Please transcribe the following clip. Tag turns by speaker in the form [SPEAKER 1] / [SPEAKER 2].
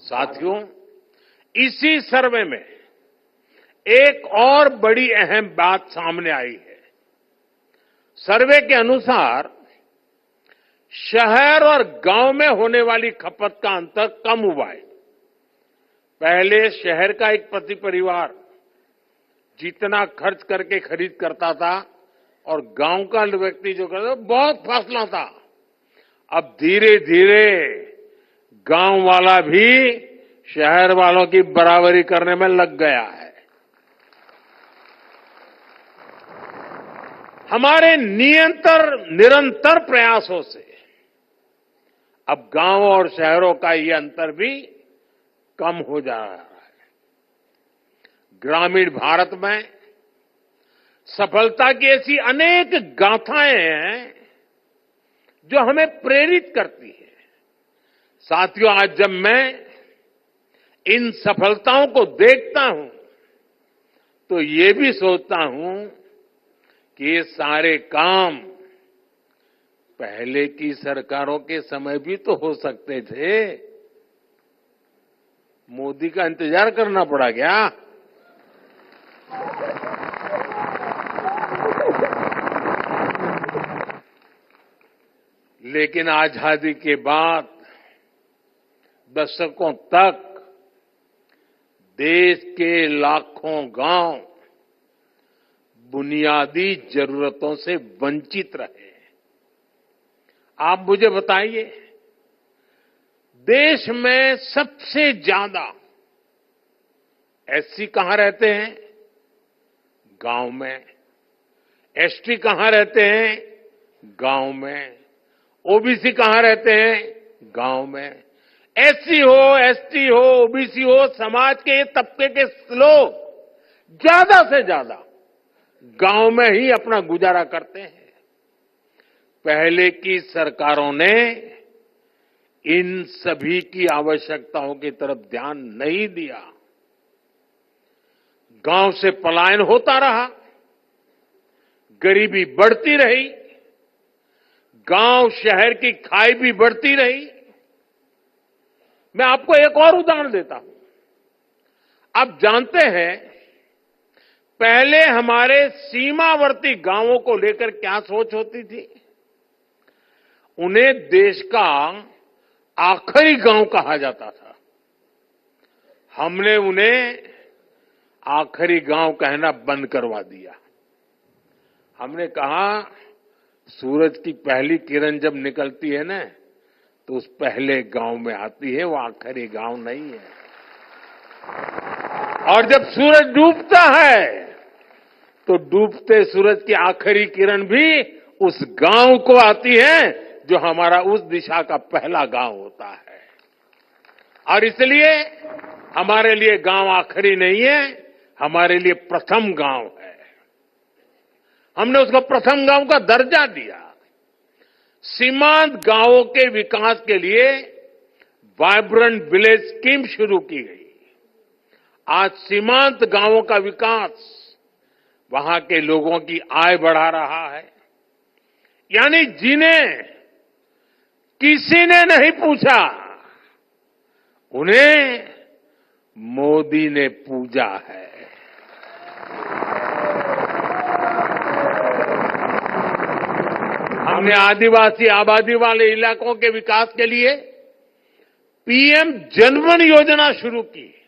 [SPEAKER 1] साथियों, इसी सर्वे में एक और बड़ी अहम बात सामने आई है। सर्वे के अनुसार शहर और गांव में होने वाली खपत का अंतर कम हुआ है। पहले शहर का एक प्रति परिवार जितना खर्च करके खरीद करता था और गांव का व्यक्ति जो करता था बहुत फासला था। अब धीरे धीरे गांव वाला भी शहर वालों की बराबरी करने में लग गया है। हमारे निरंतर प्रयासों से अब गांव और शहरों का ये अंतर भी कम हो जा रहा है। ग्रामीण भारत में सफलता की ऐसी अनेक गाथाएं हैं जो हमें प्रेरित करती है। साथियों, आज जब मैं इन सफलताओं को देखता हूं तो ये भी सोचता हूं कि ये सारे काम पहले की सरकारों के समय भी तो हो सकते थे। मोदी का इंतजार करना पड़ा क्या? लेकिन आजादी के बाद दशकों तक देश के लाखों गांव बुनियादी जरूरतों से वंचित रहे। आप मुझे बताइए, देश में सबसे ज्यादा एससी कहां रहते हैं? गांव में। एसटी कहां रहते हैं? गांव में। ओबीसी कहां रहते हैं? गांव में। एससी हो, एसटी हो, ओबीसी हो, समाज के तबके के लोग ज्यादा से ज्यादा गांव में ही अपना गुजारा करते हैं। पहले की सरकारों ने इन सभी की आवश्यकताओं की तरफ ध्यान नहीं दिया। गांव से पलायन होता रहा, गरीबी बढ़ती रही, गांव शहर की खाई भी बढ़ती रही। मैं आपको एक और उदाहरण देता हूं। आप जानते हैं, पहले हमारे सीमावर्ती गांवों को लेकर क्या सोच होती थी? उन्हें देश का आखिरी गांव कहा जाता था। हमने उन्हें आखिरी गांव कहना बंद करवा दिया। हमने कहा, सूरज की पहली किरण जब निकलती है ना, तो उस पहले गांव में आती है, वो आखिरी गांव नहीं है। और जब सूरज डूबता है तो डूबते सूरज की आखिरी किरण भी उस गांव को आती है जो हमारा उस दिशा का पहला गांव होता है। और इसलिए हमारे लिए गांव आखिरी नहीं है, हमारे लिए प्रथम गांव है। हमने उसको प्रथम गांव का दर्जा दिया। सीमांत गांवों के विकास के लिए वाइब्रेंट विलेज स्कीम शुरू की गई। आज सीमांत गांवों का विकास वहां के लोगों की आय बढ़ा रहा है। यानी जिन्हें किसी ने नहीं पूछा, उन्हें मोदी ने पूजा है। हमने आदिवासी आबादी वाले इलाकों के विकास के लिए पीएम जनधन योजना शुरू की।